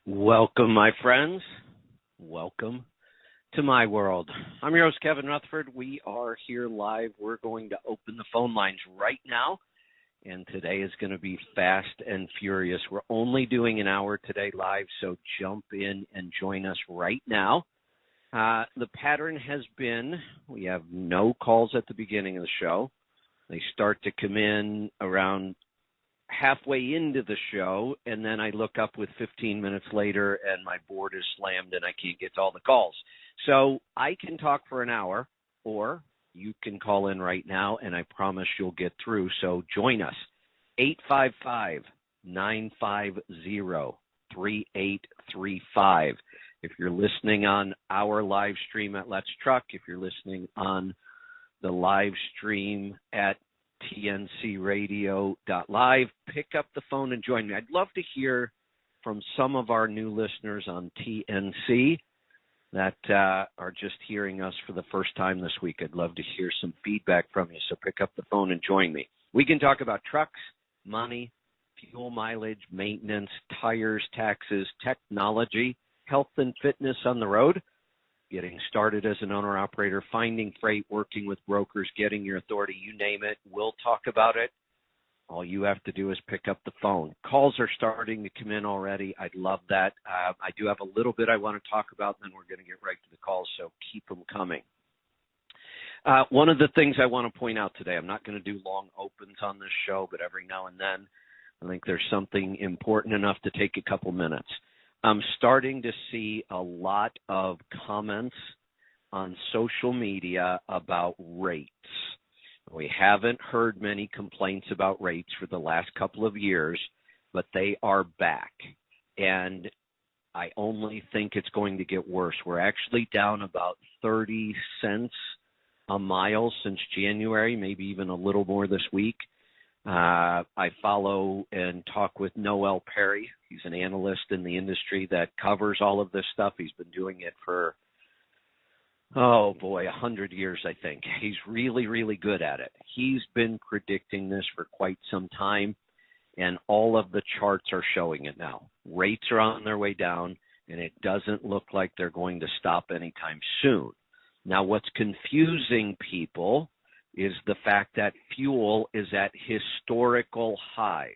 Welcome, my friends. Welcome to my world. I'm your host, Kevin Rutherford. We are here live. We're going to open the phone lines right now, and today is going to be fast and furious. We're only doing an hour today live, so jump in and join us right now. The pattern has been we have no calls at the beginning of the show. They start to come in around halfway into the show, and then I look up with 15 minutes later and my board is slammed and I can't get to all the calls. So I can talk for an hour, or you can call in right now and I promise you'll get through. So join us. 855-950-3835. If you're listening on our live stream at Let's Truck, if you're listening on the live stream at tncradio.live, pick up the phone and join me. I'd love to hear from some of our new listeners on TNC that are just hearing us for the first time this week. I'd love to hear some feedback from you, so pick up the phone and join me. We can talk about trucks, money, fuel mileage, maintenance, tires, taxes, technology, health and fitness on the road, getting started as an owner-operator, finding freight, working with brokers, getting your authority, you name it. We'll talk about it. All you have to do is pick up the phone. Calls are starting to come in already. I'd love that. I do have a little bit I want to talk about, and then we're going to get right to the calls, so keep them coming. One of the things I want to point out today, I'm not going to do long opens on this show, but every now and then I think there's something important enough to take a couple minutes. I'm starting to see a lot of comments on social media about rates. We haven't heard many complaints about rates for the last couple of years, but they are back. And I only think it's going to get worse. We're actually down about 30 cents a mile since January, maybe even a little more this week. I follow and talk with Noel Perry. He's an analyst in the industry that covers all of this stuff. He's been doing it for, 100 years, I think. He's really, really good at it. He's been predicting this for quite some time, and all of the charts are showing it now. Rates are on their way down, and it doesn't look like they're going to stop anytime soon. Now, what's confusing people is the fact that fuel is at historical highs.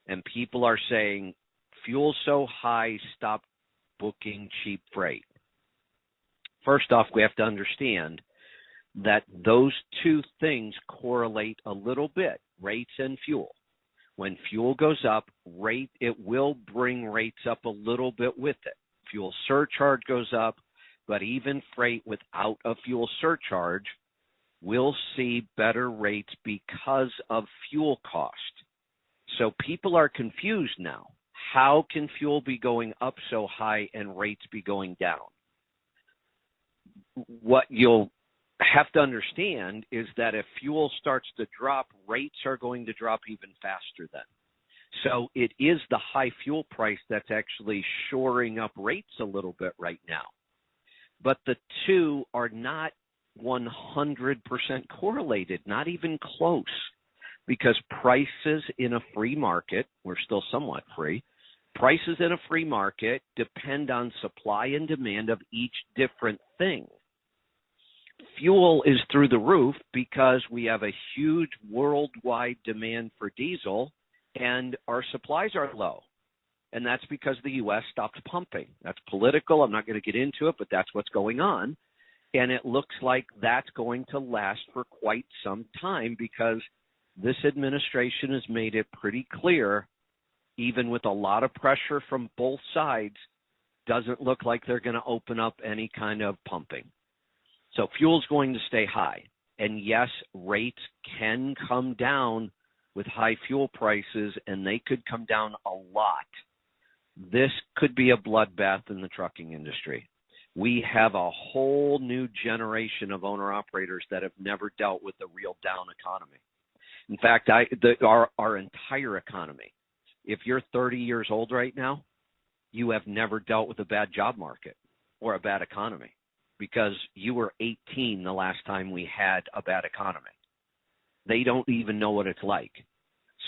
And people are saying, fuel's so high, stop booking cheap freight. First off, we have to understand that those two things correlate a little bit, rates and fuel. When fuel goes up, it will bring rates up a little bit with it. Fuel surcharge goes up, but even freight without a fuel surcharge we'll see better rates because of fuel cost. So people are confused now. How can fuel be going up so high and rates be going down? What you'll have to understand is that if fuel starts to drop, rates are going to drop even faster then. So it is the high fuel price that's actually shoring up rates a little bit right now. But the two are not 100% correlated, not even close, because prices in a free market, we're still somewhat free, prices in a free market depend on supply and demand of each different thing. Fuel is through the roof because we have a huge worldwide demand for diesel and our supplies are low. And that's because the U.S. stopped pumping. That's political. I'm not going to get into it, but that's what's going on. And it looks like that's going to last for quite some time because this administration has made it pretty clear, even with a lot of pressure from both sides, doesn't look like they're going to open up any kind of pumping. So fuel's going to stay high. And yes, rates can come down with high fuel prices, and they could come down a lot. This could be a bloodbath in the trucking industry. We have a whole new generation of owner-operators that have never dealt with a real down economy. In fact, our entire economy, if you're 30 years old right now, you have never dealt with a bad job market or a bad economy because you were 18 the last time we had a bad economy. They don't even know what it's like.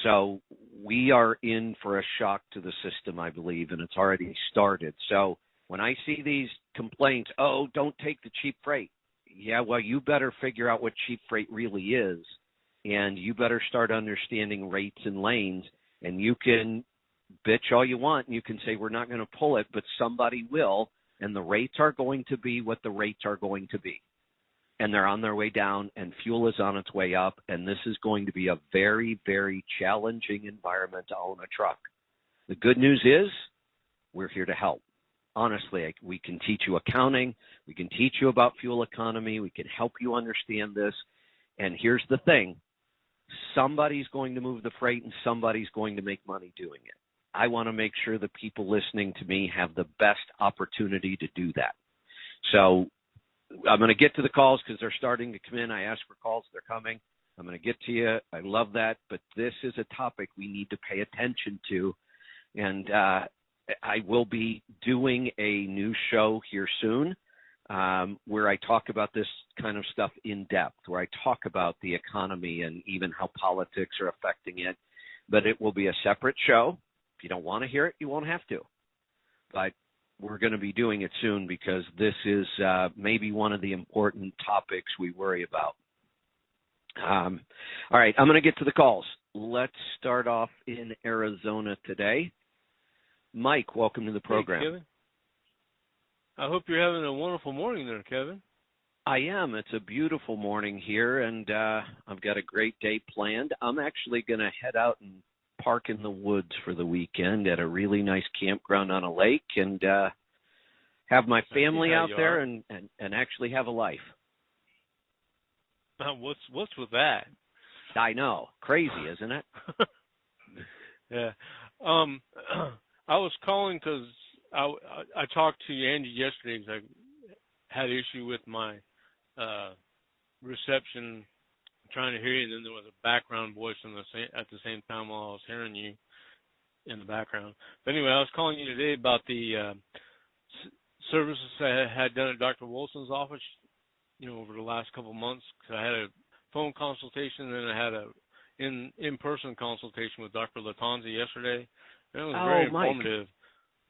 So we are in for a shock to the system, I believe, and it's already started. So when I see these complaints, oh, don't take the cheap freight. Yeah, well, you better figure out what cheap freight really is, and you better start understanding rates and lanes. And you can bitch all you want, and you can say we're not going to pull it, but somebody will, and the rates are going to be what the rates are going to be. And they're on their way down, and fuel is on its way up, and this is going to be a very, very challenging environment to own a truck. The good news is we're here to help. Honestly, we can teach you accounting. We can teach you about fuel economy. We can help you understand this. And here's the thing. Somebody's going to move the freight, and somebody's going to make money doing it. I want to make sure the people listening to me have the best opportunity to do that. So I'm going to get to the calls because they're starting to come in. I asked for calls. They're coming. I'm going to get to you. I love that. But this is a topic we need to pay attention to. And I will be doing a new show here soon where I talk about this kind of stuff in depth, where I talk about the economy and even how politics are affecting it. But it will be a separate show. If you don't want to hear it, you won't have to. But we're going to be doing it soon because this is maybe one of the important topics we worry about. All right, I'm going to get to the calls. Let's start off in Arizona today. Mike, welcome to the program. Hey, Kevin. I hope you're having a wonderful morning there, Kevin. I am. It's a beautiful morning here, and I've got a great day planned. I'm actually going to head out and park in the woods for the weekend at a really nice campground on a lake and have my family out there and actually have a life. What's with that? I know. Crazy, isn't it? Yeah. I was calling because I talked to Angie yesterday because I had an issue with my reception, trying to hear you, and then there was a background voice at the same time while I was hearing you in the background. But anyway, I was calling you today about the services I had done at Dr. Wilson's office, over the last couple of months. Cause I had a phone consultation, and then I had a in-person consultation with Dr. Latanzi yesterday. And it was very informative.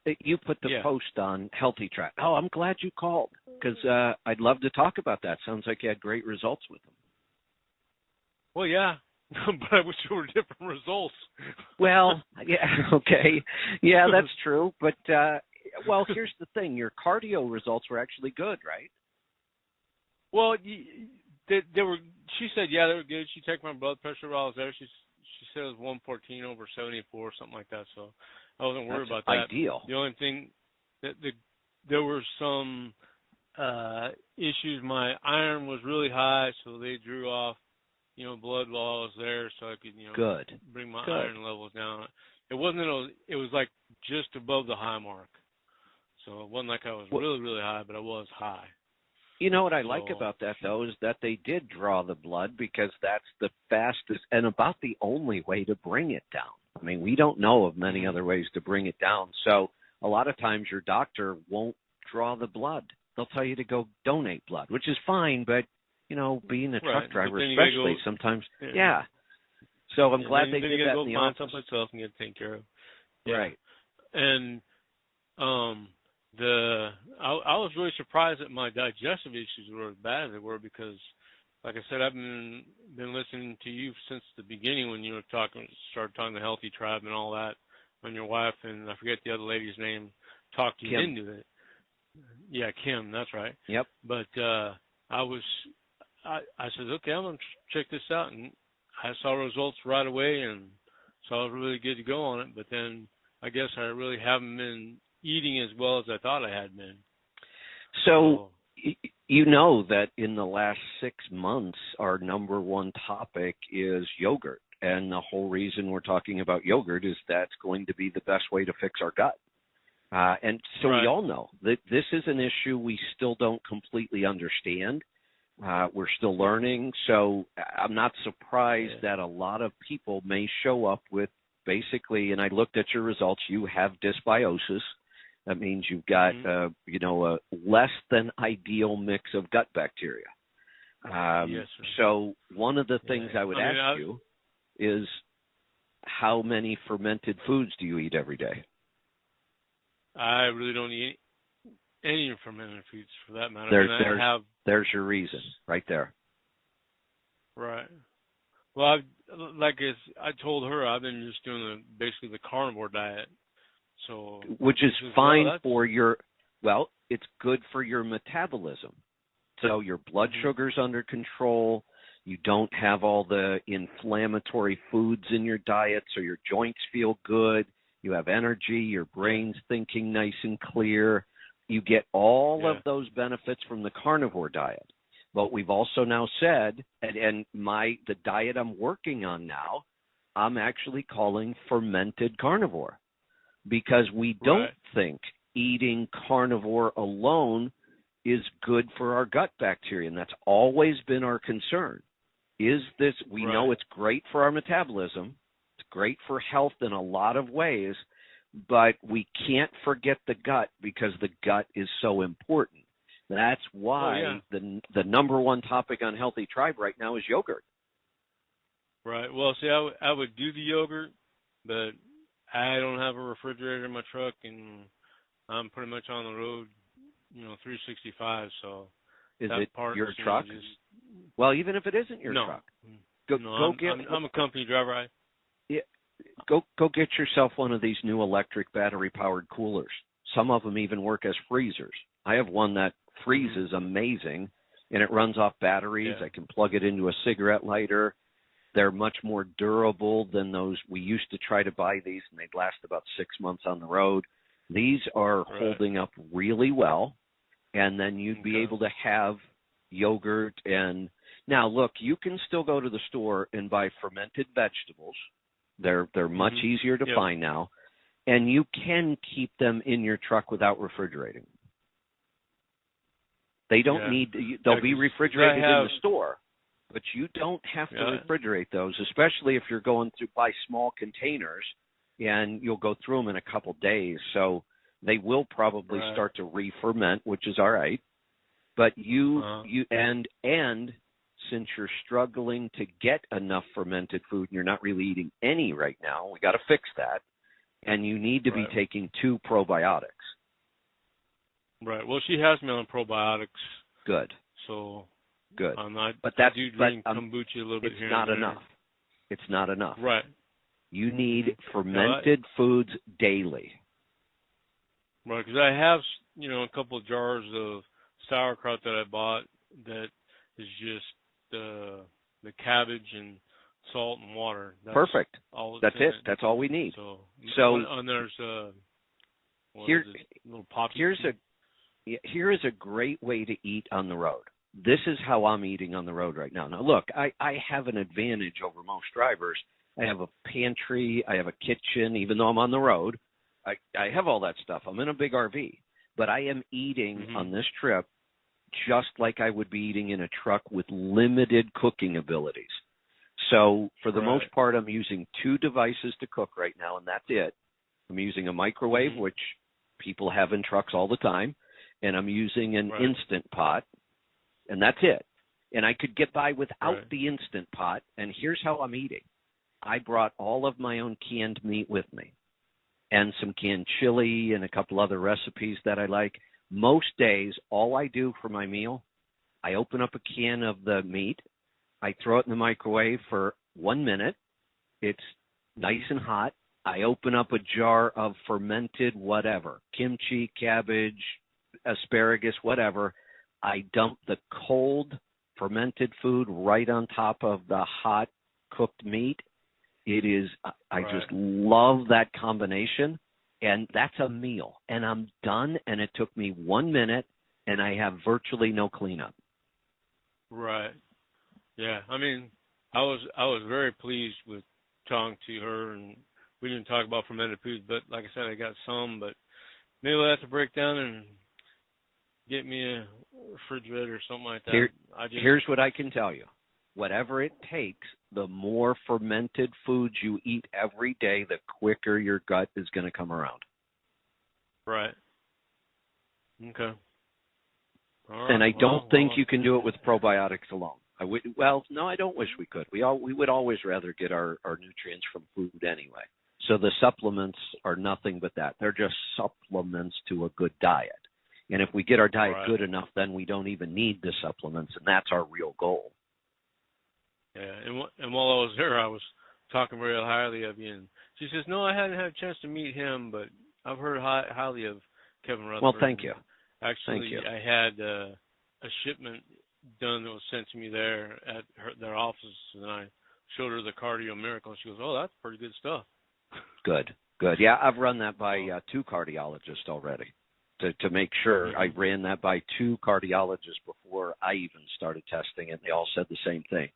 Mike, you put the post on Healthy Track. Oh, I'm glad you called because I'd love to talk about that. Sounds like you had great results with them. Well, yeah, but I wish there were different results. Well, yeah, okay. Yeah, that's true. But, well, here's the thing. Your cardio results were actually good, right? Well, they were. She said, yeah, they were good. She checked my blood pressure while I was there. She said it was 114 over 74 or something like that. So I wasn't worried about that. Ideal. The only thing that there were some issues. My iron was really high, so they drew off, blood while I was there, so I could, good. bring my iron levels down. It was like just above the high mark. So it wasn't like I was really, really high, but I was high. You know what I like about that, though, is that they did draw the blood because that's the fastest and about the only way to bring it down. I mean, we don't know of many other ways to bring it down. So a lot of times your doctor won't draw the blood. They'll tell you to go donate blood, which is fine, but, being a truck driver especially, sometimes, yeah. So I'm glad they did that in the office. Someplace else and get it taken care of. Yeah. Right. And I was really surprised that my digestive issues were as bad as they were because, like I said, I've been listening to you since the beginning when you were started talking the Healthy Tribe and all that. When your wife and I forget the other lady's name talked you into it. Yeah, Kim, that's right. Yep. But I said, okay, I'm gonna check this out, and I saw results right away, and so I was really good to go on it. But then I guess I really haven't been eating as well as I thought I had been. So you know that in the last 6 months, our number one topic is yogurt. And the whole reason we're talking about yogurt is that's going to be the best way to fix our gut. And so we all know that this is an issue we still don't completely understand. We're still learning. So I'm not surprised that a lot of people may show up with basically, and I looked at your results, you have dysbiosis. That means you've got, a less than ideal mix of gut bacteria. Yes, sir. So one of the things I would ask you is, how many fermented foods do you eat every day? I really don't eat any fermented foods for that matter. There's your reason right there. Right. Well, I told her, I've been just doing basically the carnivore diet. So, which is fine for it's good for your metabolism. So your blood sugar's under control. You don't have all the inflammatory foods in your diet, so your joints feel good. You have energy. Your brain's thinking nice and clear. You get all of those benefits from the carnivore diet. But we've also now said, and the diet I'm working on now, I'm actually calling fermented carnivore, because we don't think eating carnivore alone is good for our gut bacteria, and that's always been our concern. We know it's great for our metabolism, it's great for health in a lot of ways, but we can't forget the gut, because the gut is so important. That's why the number one topic on Healthy Tribe right now is yogurt. Right. Well, see, I would do the yogurt, but I don't have a refrigerator in my truck, and I'm pretty much on the road, 365. So is it your truck? Well, even if it isn't your truck, I'm a company driver. Go get yourself one of these new electric battery-powered coolers. Some of them even work as freezers. I have one that freezes amazing, and it runs off batteries. I can plug it into a cigarette lighter. They're much more durable than those. We used to try to buy these, and they'd last about 6 months on the road. These are holding up really well, and then you'd be able to have yogurt. And now, look, you can still go to the store and buy fermented vegetables. They're much easier to find now, and you can keep them in your truck without refrigerating. They don't need. They'll be refrigerated in the store, but you don't have to refrigerate those, especially if you're going to buy small containers, and you'll go through them in a couple days. So they will probably start to re-ferment, which is all right. But and since you're struggling to get enough fermented food, and you're not really eating any right now, we got to fix that. And you need to be taking 2 probiotics. Right. Well, she has me on probiotics. Good. So good. But I do drink kombucha a little bit here. It's not enough. It's not enough. Right. You need fermented foods daily. Right, because I have, a couple of jars of sauerkraut that I bought that is just the cabbage and salt and water. That's perfect. That's it. That's all we need. So and there's little poppy. Here is a great way to eat on the road. This is how I'm eating on the road right now. Now, look, I have an advantage over most drivers. I have a pantry. I have a kitchen. Even though I'm on the road, I have all that stuff. I'm in a big RV. But I am eating on this trip just like I would be eating in a truck with limited cooking abilities. So for the most part, I'm using 2 devices to cook right now, and that's it. I'm using a microwave, which people have in trucks all the time, and I'm using an Instant Pot, and that's it. And I could get by without the Instant Pot, and here's how I'm eating. I brought all of my own canned meat with me and some canned chili and a couple other recipes that I like. Most days, all I do for my meal, I open up a can of the meat, I throw it in the microwave for 1 minute. It's nice and hot. I open up a jar of fermented whatever, kimchi, cabbage, asparagus, whatever. I dump the cold fermented food right on top of the hot cooked meat. It is, I just love that combination, and that's a meal. And I'm done, and it took me 1 minute, and I have virtually no cleanup. Right. Yeah. I mean, I was very pleased with talking to her, and we didn't talk about fermented foods, but like I said, I got some, but maybe I'll have to break down and get me a refrigerator or something like that. Here's what I can tell you. Whatever it takes, the more fermented foods you eat every day, the quicker your gut is going to come around. Right. Okay. All right. And I don't think you can do it with probiotics alone. No, I don't wish we could. We would always rather get our nutrients from food anyway. So the supplements are nothing but that. They're just supplements to a good diet. And if we get our diet good enough, then we don't even need the supplements, and that's our real goal. Yeah, and while I was there, I was talking very highly of you. And she says, no, I hadn't had a chance to meet him, but I've heard highly of Kevin Rutherford. Well, thank you. Actually, thank you. I had a shipment done that was sent to me there at their office, and I showed her the Cardio Miracle, and she goes, oh, that's pretty good stuff. Good. Yeah, I've run that by 2 cardiologists already to make sure. Mm-hmm. I ran that by 2 cardiologists before I even started testing it. They all said the same thing.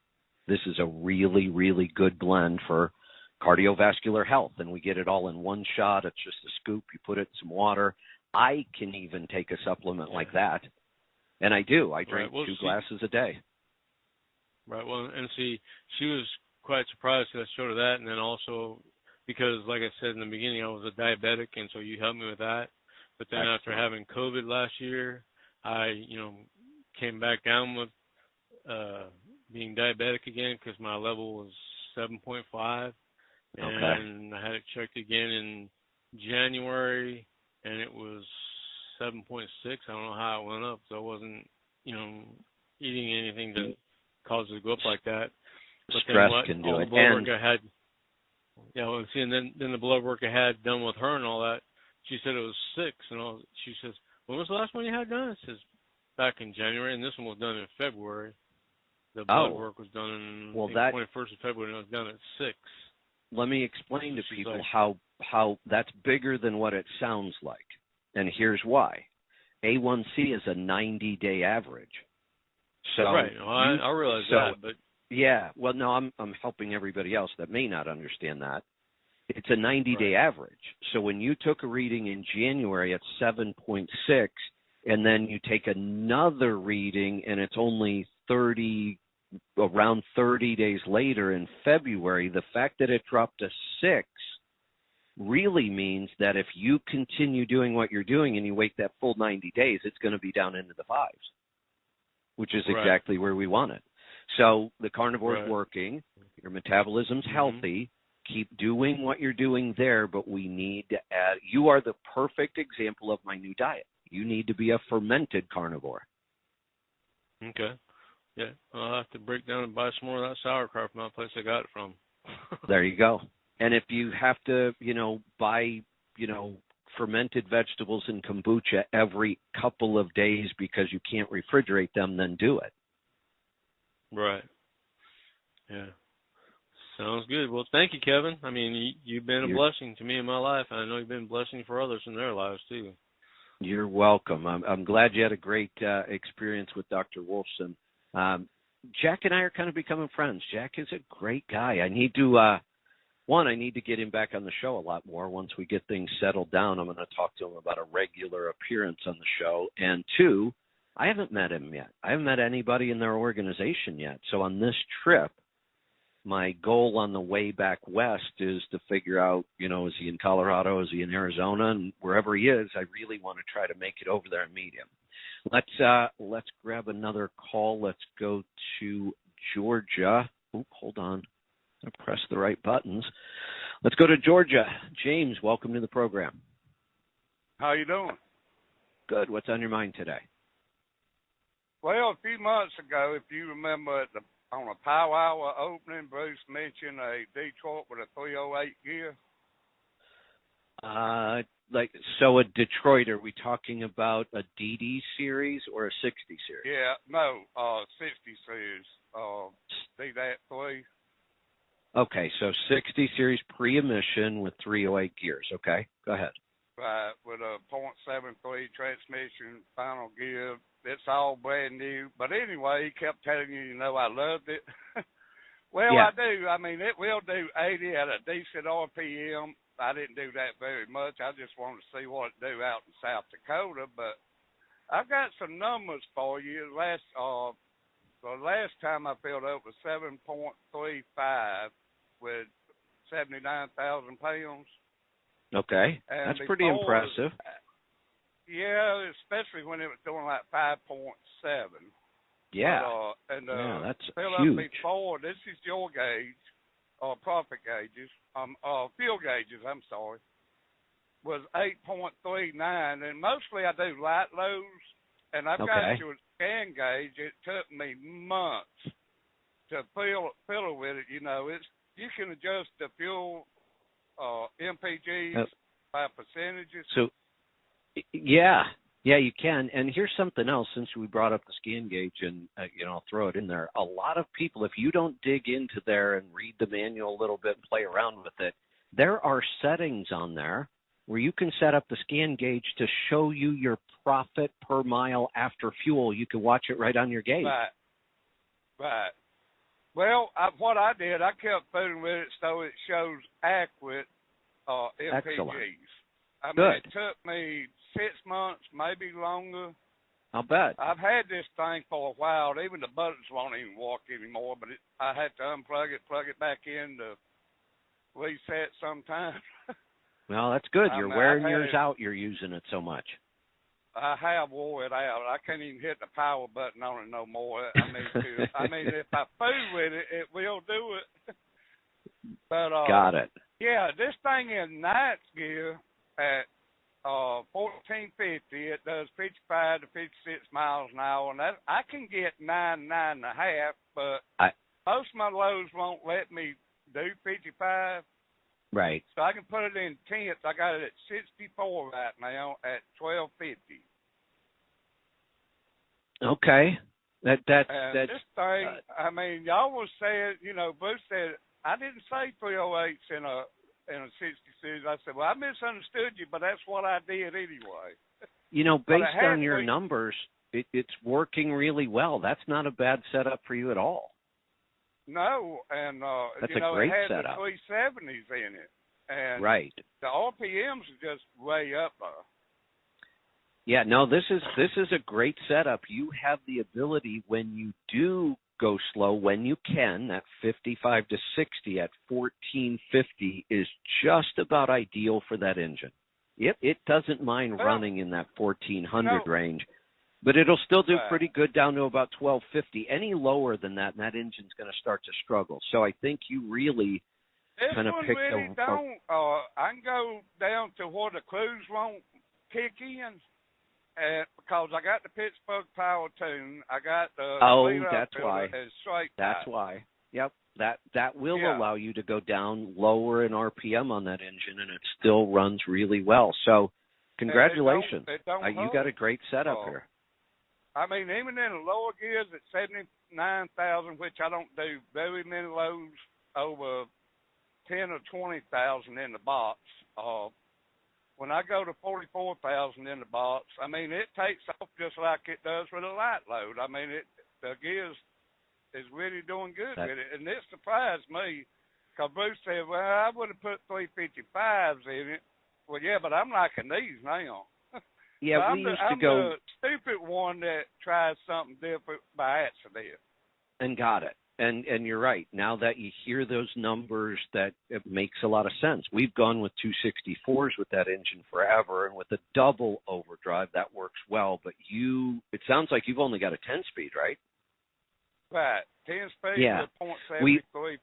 This is a really, really good blend for cardiovascular health, and we get it all in one shot. It's just a scoop. You put it in some water. I can even take a supplement like that, and I do. I drink 2 glasses a day. Right. Well, and see, she was quite surprised because I showed her that, and then also because, like I said in the beginning, I was a diabetic, and so you helped me with that. But then after having COVID last year, I, came back down with being diabetic again because my level was 7.5. And I had it checked again in January, and it was 7.6. I don't know how it went up, so I wasn't, eating anything that caused it to go up like that. But stress then can do all it. The blood work I had, and then the blood work I had done with her and all that, she said it was 6. And she says, when was the last one you had done? It says, back in January, and this one was done in February. The blood work was done in the 21st of February, and it was done at 6. Let me explain to people how that's bigger than what it sounds like. And here's why. A1C is a 90-day average. So right. Well, I realize that, but yeah. Well, no, I'm helping everybody else that may not understand that. It's a 90-day average. So when you took a reading in January at 7.6, and then you take another reading and it's only around 30 days later in February, the fact that it dropped to 6 really means that if you continue doing what you're doing and you wait that full 90 days, it's going to be down into the 5s, which is exactly where we want it. So the carnivore is working, your metabolism's healthy, keep doing what you're doing there, but we need to add, you are the perfect example of my new diet. You need to be a fermented carnivore. Okay. Yeah, I'll have to break down and buy some more of that sauerkraut from that place I got it from. There you go. And if you have to, buy, fermented vegetables and kombucha every couple of days because you can't refrigerate them, then do it. Right. Yeah. Sounds good. Well, thank you, Kevin. I mean, you've been a blessing to me in my life, and I know you've been a blessing for others in their lives, too. You're welcome. I'm glad you had a great experience with Dr. Wolfson. Jack and I are kind of becoming friends. Jack is a great guy. I need to, I need to get him back on the show a lot more. Once we get things settled down, I'm going to talk to him about a regular appearance on the show. And 2, I haven't met him yet. I haven't met anybody in their organization yet. So on this trip, my goal on the way back west is to figure out, is he in Colorado? Is he in Arizona? And wherever he is, I really want to try to make it over there and meet him. Let's grab another call. Let's go to Georgia. Oh, hold on. I pressed the right buttons. Let's go to Georgia. James, welcome to the program. How you doing? Good. What's on your mind today? Well, a few months ago, if you remember, on a powwow opening, Bruce mentioned a Detroit with a 308 gear. So a Detroit, are we talking about a DD series or a 60 series? Yeah, no, 60 series, D-3. Okay, so 60 series pre-emission with 308 gears. Okay, go ahead. Right, with a .73 transmission, final gear. It's all brand new. But anyway, he kept telling you, I loved it. Well, yeah. I do. I mean, it will do 80 at a decent RPM. I didn't do that very much. I just wanted to see what it do out in South Dakota. But I've got some numbers for you. The last time I filled up was 7.35 with 79,000 pounds. Okay, and that's pretty impressive. Yeah, especially when it was doing like 5.7. Yeah. And that's fill huge. up before. This is your gauge, profit gauges, fuel gauges. I'm sorry. Was 8.39, and mostly I do light lows, and I've got to a scan gauge. It took me months to fill it with it. You know, you can adjust the fuel MPGs by percentages. So, yeah, you can. And here's something else. Since we brought up the scan gauge, and I'll throw it in there. A lot of people, if you don't dig into there and read the manual a little bit and play around with it, there are settings on there where you can set up the scan gauge to show you your profit per mile after fuel. You can watch it right on your gauge. Right. Well, what I did, I kept fooling with it so it shows accurate MPGs. Excellent. I mean, Good. it took me 6 months, maybe longer. I'll bet. I've had this thing for a while. Even the buttons won't even work anymore, but I had to unplug it, plug it back in to reset sometime. Well, that's good. You're wearing yours it, out. You're using it so much. I have wore it out. I can't even hit the power button on it no more. I mean, if I fool with it, it will do it. But got it. Yeah, this thing in ninth gear at 1450, it does 55 to 56 miles an hour, and that I can get 9.5, but most of my lows won't let me do 55. Right. So I can put it in tenths. I got it at 64 right now at 1250. Okay. That's this thing. I mean, y'all was saying, Bruce said I didn't say 308s in a 60 series. I said, well, I misunderstood you, but that's what I did anyway. Based on your numbers, it's working really well. That's not a bad setup for you at all. No, and that's a great it had setup. The 370s in it, and right. The RPMs are just way up there. Yeah, no, this is a great setup. You have the ability when you do go slow, when you can, that 55 to 60 at 1450 is just about ideal for that engine. It doesn't mind running in that 1400 range. But it'll still do pretty good down to about 1250. Any lower than that, and that engine's going to start to struggle. So I think you really kind of picked really don't. I can go down to where the cruise won't kick in, because I got the Pittsburgh Power Tune. I got the that's why. That's why. Yep. That will allow you to go down lower in RPM on that engine, and it still runs really well. So congratulations. You got a great setup here. I mean, even in the lower gears at 79,000, which I don't do very many lows over 10 or 20,000 in the box. When I go to 44,000 in the box, I mean, it takes off just like it does with a light load. I mean, the gears is really doing good with it, and it surprised me because Bruce said, "Well, I would have put 355s in it." Well, yeah, but I'm liking these now. Yeah, so we used to go. I'm the stupid one that tries something different by accident. And got it. And you're right. Now that you hear those numbers, that it makes a lot of sense. We've gone with 264s with that engine forever, and with a double overdrive, that works well. But it sounds like you've only got a 10-speed, right? Right. 10-speed with 0.73.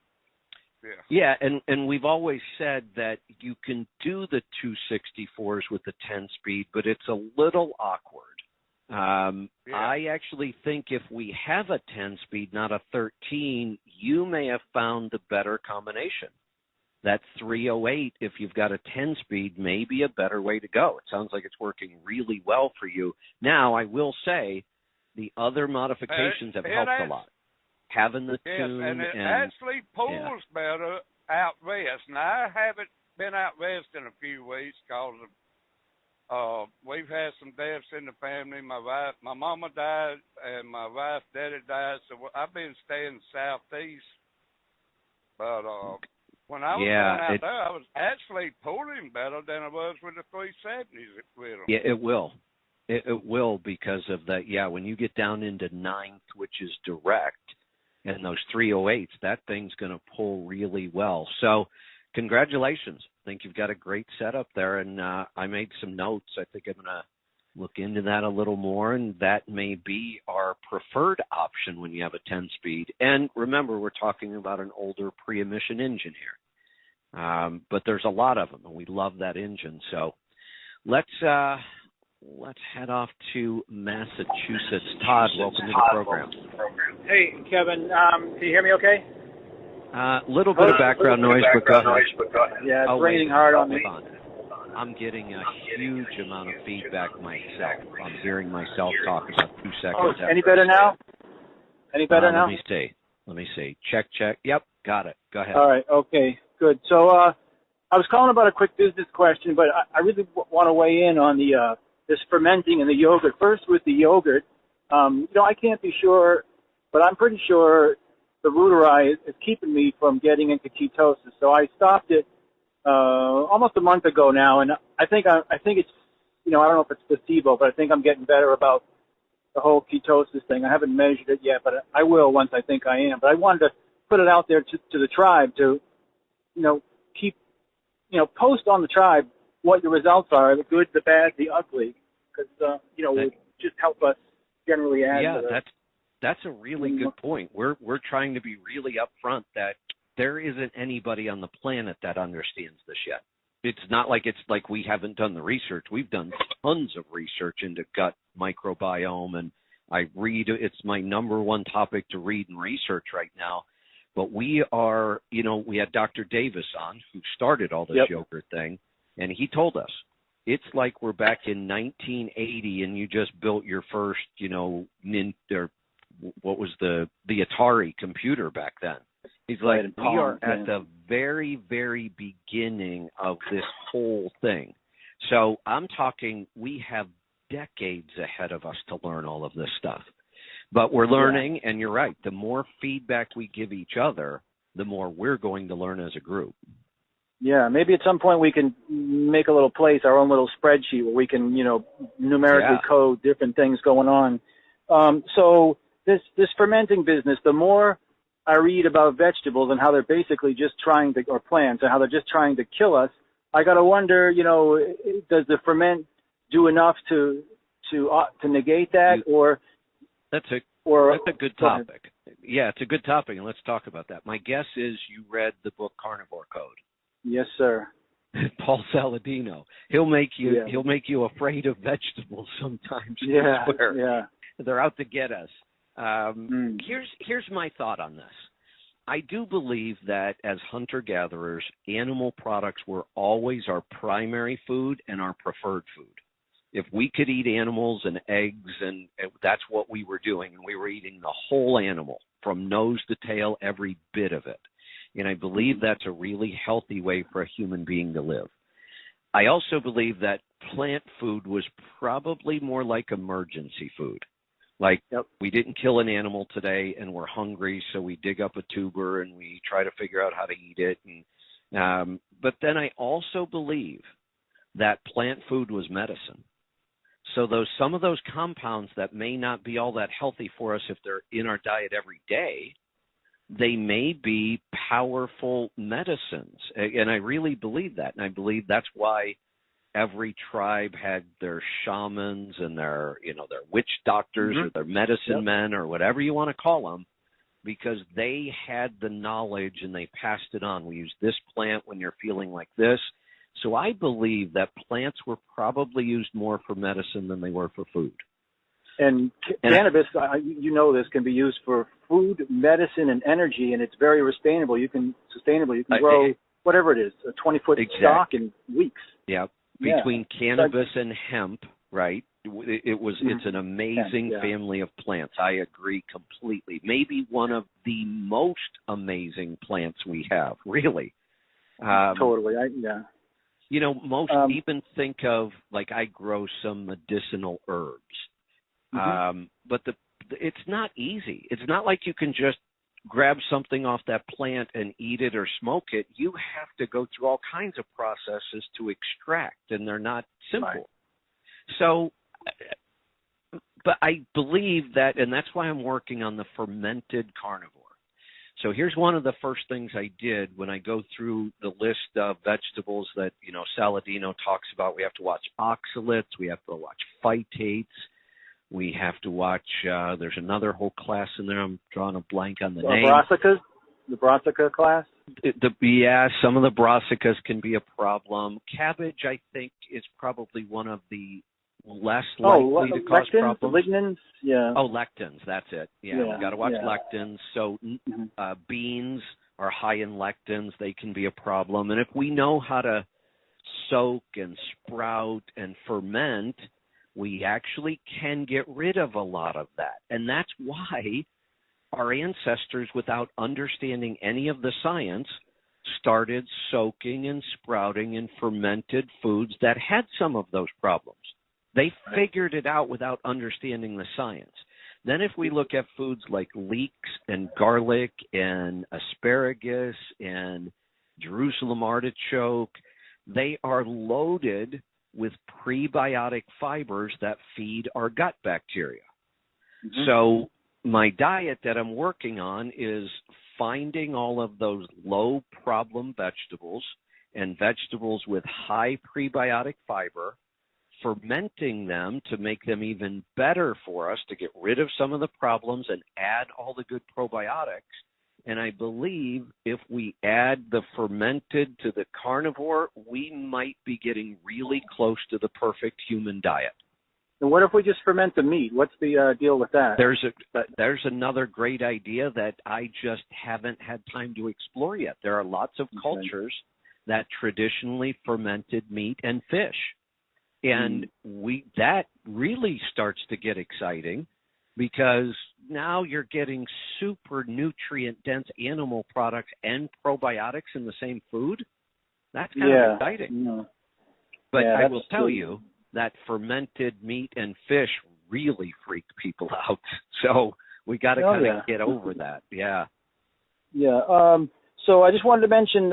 Yeah, and we've always said that you can do the 264s with the 10-speed, but it's a little awkward. I actually think if we have a 10-speed, not a 13, you may have found the better combination. That 308, if you've got a 10-speed, may be a better way to go. It sounds like it's working really well for you. Now, I will say the other modifications have helped a lot. Having the tune and it actually pulls better out west. Now, I haven't been out west in a few weeks because we've had some deaths in the family. My mama died, and my wife's daddy died, so I've been staying southeast. But when I was going out there, I was actually pulling better than I was with the 370s with them. Yeah, it will. It will because of that. Yeah, when you get down into ninth, which is direct, and those 308s, that thing's going to pull really well. So congratulations. I think you've got a great setup there, and I made some notes. I think I'm going to look into that a little more, and that may be our preferred option when you have a 10-speed. And remember, we're talking about an older pre-emission engine here. But there's a lot of them, and we love that engine. So let's head off to Massachusetts. Todd, welcome to the program. Hey, Kevin. Can you hear me okay? Little bit of background noise, but go ahead. Yeah, it's raining hard on me. Hold on. I'm getting a huge amount of feedback myself. I'm hearing myself talk about 2 seconds. Oh, any better now? Any better now? Let me see. Check. Yep, got it. Go ahead. All right, okay, good. So I was calling about a quick business question, but I really want to weigh in on the this fermenting in the yogurt. First, with the yogurt, I can't be sure, but I'm pretty sure the Reuteri is keeping me from getting into ketosis. So I stopped it almost a month ago now, and I think it's, I don't know if it's placebo, but I think I'm getting better about the whole ketosis thing. I haven't measured it yet, but I will once I think I am. But I wanted to put it out there to the tribe to, keep, post on the tribe what your results are, the good, the bad, the ugly, because, it would just help us generally add to the... That's a really good point. We're trying to be really upfront that there isn't anybody on the planet that understands this yet. It's not like we haven't done the research. We've done tons of research into gut microbiome, and it's my number one topic to read and research right now. But we are, we had Dr. Davis on, who started all this yogurt thing, and he told us it's like we're back in 1980 and you just built your first, what was the Atari computer back then. He's like, we are at the very, very beginning of this whole thing. So I'm talking, we have decades ahead of us to learn all of this stuff. But we're learning, and you're right, the more feedback we give each other, the more we're going to learn as a group. Yeah, maybe at some point we can make a little place, our own little spreadsheet where we can, numerically code different things going on. So this fermenting business, the more I read about vegetables and how they're basically just or plants, and how they're just trying to kill us, I got to wonder, does the ferment do enough to negate that, or... That's a good topic. Yeah, it's a good topic, and let's talk about that. My guess is you read the book Carnivore Code. Yes, sir. Paul Saladino. He'll make you afraid of vegetables sometimes. I swear. They're out to get us. Here's my thought on this. I do believe that as hunter-gatherers, animal products were always our primary food and our preferred food. If we could eat animals and eggs, and that's what we were doing, and we were eating the whole animal from nose to tail, every bit of it. And I believe that's a really healthy way for a human being to live. I also believe that plant food was probably more like emergency food. Like, we didn't kill an animal today and we're hungry, so we dig up a tuber and we try to figure out how to eat it. And, but then I also believe that plant food was medicine. So some of those compounds that may not be all that healthy for us if they're in our diet every day, they may be powerful medicines. And I really believe that. And I believe that's why every tribe had their shamans and their witch doctors or their medicine men or whatever you want to call them, because they had the knowledge and they passed it on. We use this plant when you're feeling like this. So I believe that plants were probably used more for medicine than they were for food. And cannabis, this can be used for food, medicine, and energy, and it's very sustainable. You can grow whatever it is, a 20-foot stalk in weeks. Yeah. Between cannabis and hemp, right? It's an amazing family of plants. I agree completely. Maybe one of the most amazing plants we have, really. Totally. Most even think of, like, I grow some medicinal herbs. But it's not easy. It's not like you can just grab something off that plant and eat it or smoke it. You have to go through all kinds of processes to extract, and they're not simple. Right. So, but I believe that, and that's why I'm working on the fermented carnivore. So here's one of the first things I did when I go through the list of vegetables that, Saladino talks about. We have to watch oxalates. We have to watch phytates. We have to watch, there's another whole class in there. I'm drawing a blank on the name. Brassicas? The Brassica class? Some of the brassicas can be a problem. Cabbage, I think, is probably one of the less likely to cause lectins, problems. Lignans, yeah. Oh, lectins, that's it. Yeah, we got to watch lectins. So beans are high in lectins. They can be a problem. And if we know how to soak and sprout and ferment, we actually can get rid of a lot of that. And that's why our ancestors, without understanding any of the science, started soaking and sprouting and fermented foods that had some of those problems. They figured it out without understanding the science. Then if we look at foods like leeks and garlic and asparagus and Jerusalem artichoke, they are loaded with prebiotic fibers that feed our gut bacteria. Mm-hmm. So my diet that I'm working on is finding all of those low problem vegetables and vegetables with high prebiotic fiber, fermenting them to make them even better for us, to get rid of some of the problems and add all the good probiotics. And I believe if we add the fermented to the carnivore, we might be getting really close to the perfect human diet. And what if we just ferment the meat? What's the deal with that? There's another great idea that I just haven't had time to explore yet. There are lots of cultures that traditionally fermented meat and fish. And that really starts to get exciting, because now you're getting super nutrient-dense animal products and probiotics in the same food. That's kind of exciting. Yeah. But I will tell you that fermented meat and fish really freak people out. So we got to kind of get over that. Yeah. Yeah. So I just wanted to mention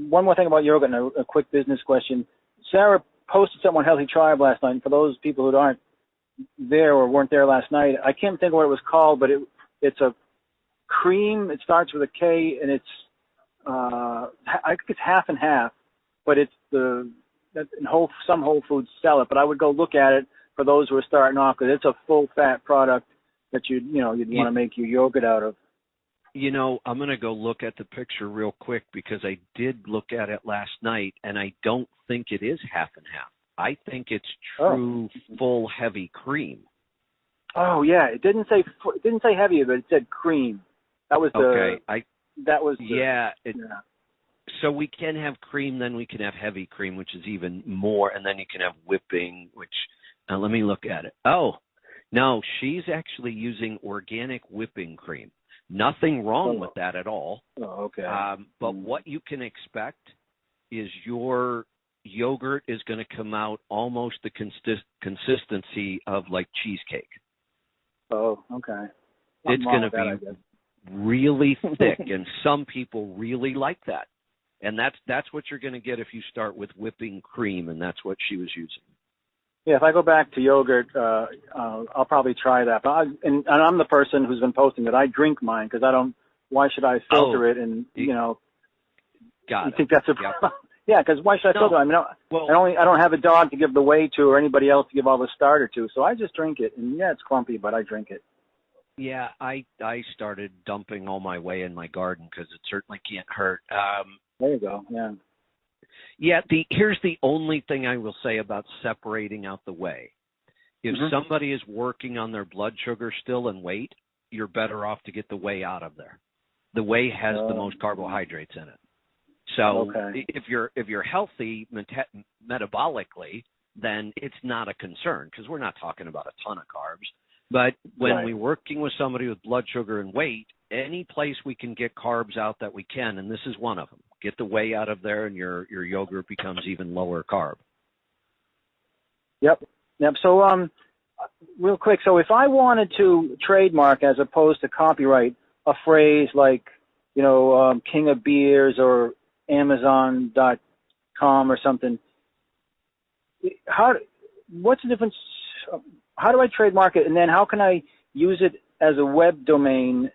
one more thing about yogurt and a quick business question. Sarah posted something on Healthy Tribe last night. And for those people who aren't there or weren't there last night, I can't think of what it was called, but it's a cream. It starts with a K, and it's I think it's half and half, but it's some Whole Foods sell it. But I would go look at it for those who are starting off, because it's a full fat product that you'd want to make your yogurt out of. I'm going to go look at the picture real quick, because I did look at it last night, and I don't think it is half and half. I think it's true full heavy cream. Oh yeah, it didn't say heavy, but it said cream. That was So we can have cream, then we can have heavy cream, which is even more, and then you can have whipping, which let me look at it. Oh, no, she's actually using organic whipping cream. Nothing wrong with that at all. Oh, okay. But what you can expect is your yogurt is going to come out almost the consistency of like cheesecake. Oh, okay. It's going to be really thick, and some people really like that. And that's what you're going to get if you start with whipping cream, and that's what she was using. Yeah, if I go back to yogurt, I'll probably try that. But and I'm the person who's been posting that I drink mine, because I don't. Why should I filter it? And got it. Think that's a problem? Yeah, because why should I filter it? I mean, I don't have a dog to give the whey to, or anybody else to give all the starter to, so I just drink it. And yeah, it's clumpy, but I drink it. Yeah, I started dumping all my whey in my garden, because it certainly can't hurt. There you go. Yeah. Yeah, here's the only thing I will say about separating out the whey. If somebody is working on their blood sugar still and weight, you're better off to get the whey out of there. The whey has the most carbohydrates in it. So if you're healthy metabolically, then it's not a concern, because we're not talking about a ton of carbs. But when we're working with somebody with blood sugar and weight, any place we can get carbs out that we can, and this is one of them. Get the whey out of there, and your yogurt becomes even lower carb. Yep. So, real quick, so if I wanted to trademark as opposed to copyright a phrase like, King of Beers or Amazon.com or something, what's the difference? How do I trademark it, and then how can I use it as a web domain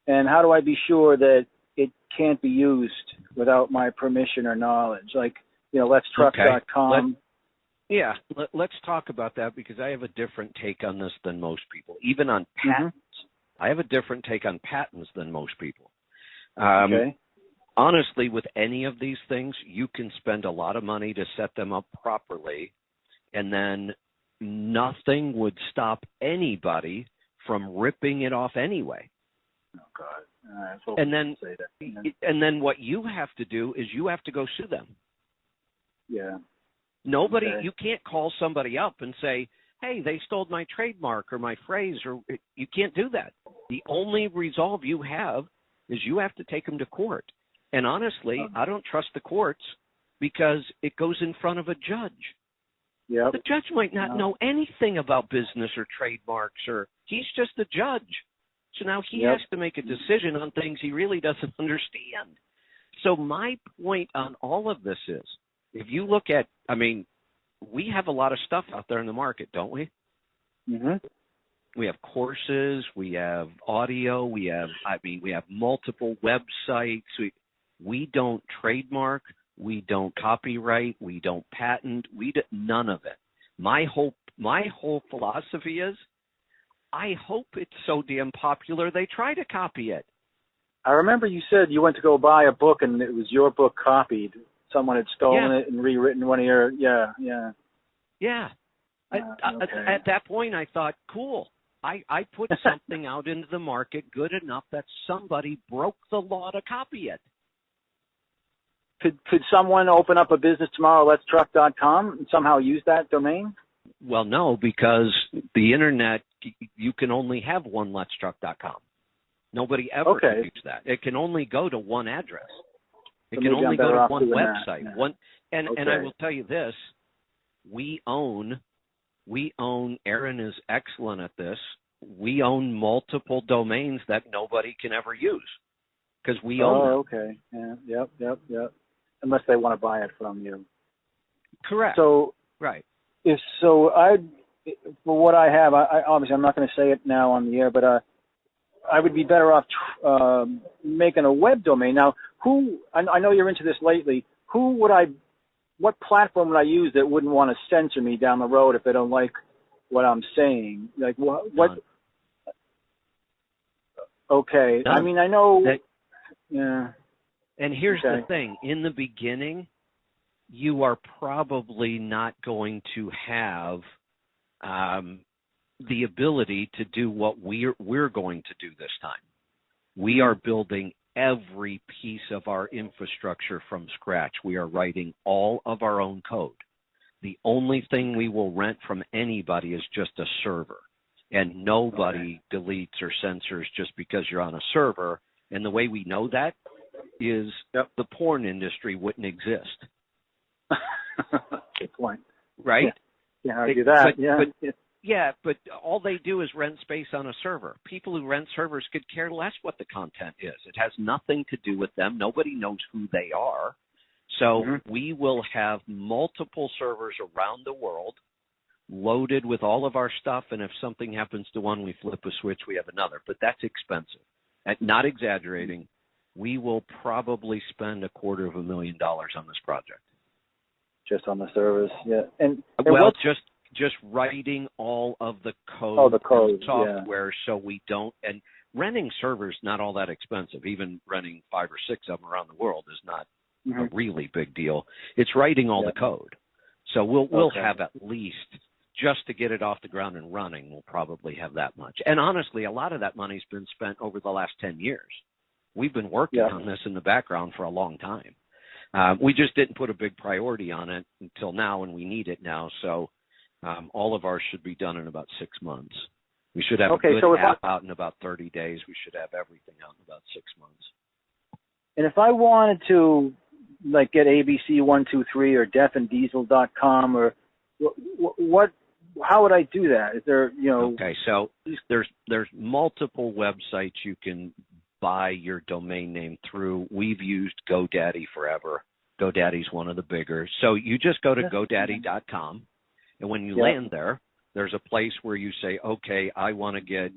And how do I be sure that it can't be used without my permission or knowledge? Like, letstruck.com. Let's talk about that, because I have a different take on this than most people. Even on patents, I have a different take on patents than most people. Okay. Honestly, with any of these things, you can spend a lot of money to set them up properly, and then nothing would stop anybody from ripping it off anyway. Oh, God. And then what you have to do is you have to go sue them. Yeah. Nobody, Okay. You can't call somebody up and say, hey, they stole my trademark or my phrase, or you can't do that. The only resolve you have is you have to take them to court. And honestly, I don't trust the courts, because it goes in front of a judge. Yep. The judge might not know anything about business or trademarks, or he's just a judge. So now he has to make a decision on things he really doesn't understand. So my point on all of this is, if you look at, we have a lot of stuff out there in the market, don't we? Mm-hmm. We have courses, we have audio, we have multiple websites. We don't trademark, we don't copyright, we don't patent, none of it. My whole philosophy is, I hope it's so damn popular they try to copy it. I remember you said you went to go buy a book and it was your book copied. Someone had stolen it and rewritten one of your, Yeah. Okay. At that point, I thought, cool. I put something out into the market good enough that somebody broke the law to copy it. Could someone open up a business tomorrow, letstruck.com, and somehow use that domain? Well, no, because the internet, you can only have one letstruck.com. Nobody ever can use that. It can only go to one address. It can only go to one website. And I will tell you this, we own, Aaron is excellent at this, we own multiple domains that nobody can ever use, because we own them. Oh, okay. Yeah. Yep. Unless they want to buy it from you. Correct. So, right. For what I have, obviously I'm not going to say it now on the air, but I would be better off making a web domain. Now, I know you're into this lately. What platform would I use that wouldn't want to censor me down the road if they don't like what I'm saying? Like what? None. Okay. None. I know. Yeah. And here's the thing. In the beginning, you are probably not going to have the ability to do what we're going to do this time. We are building every piece of our infrastructure from scratch. We are writing all of our own code. The only thing we will rent from anybody is just a server. And nobody deletes or censors just because you're on a server. And the way we know that is the porn industry wouldn't exist. Good point. Right? Yeah, argue that. But all they do is rent space on a server. People who rent servers could care less what the content is. It has nothing to do with them. Nobody knows who they are. So we will have multiple servers around the world loaded with all of our stuff, and if something happens to one, we flip a switch, we have another. But that's expensive. Not exaggerating, we will probably spend $250,000 on this project. Just on the servers, yeah. And just writing all of the code, software, so we don't. And renting servers not all that expensive. Even renting 5 or 6 of them around the world is not a really big deal. It's writing all the code. So we'll have at least, just to get it off the ground and running, we'll probably have that much. And honestly, a lot of that money's been spent over the last 10 years. We've been working on this in the background for a long time. We just didn't put a big priority on it until now, and we need it now. So all of ours should be done in about 6 months. We should have a good app out in about 30 days. We should have everything out in about 6 months. And if I wanted to, like, get ABC123 or deafanddiesel.com, or what? How would I do that? Is there, Okay, so there's multiple websites you can buy your domain name through. We've used GoDaddy forever. GoDaddy's one of the bigger. So you just go to GoDaddy.com, and when you land there, there's a place where you say, okay, I want to get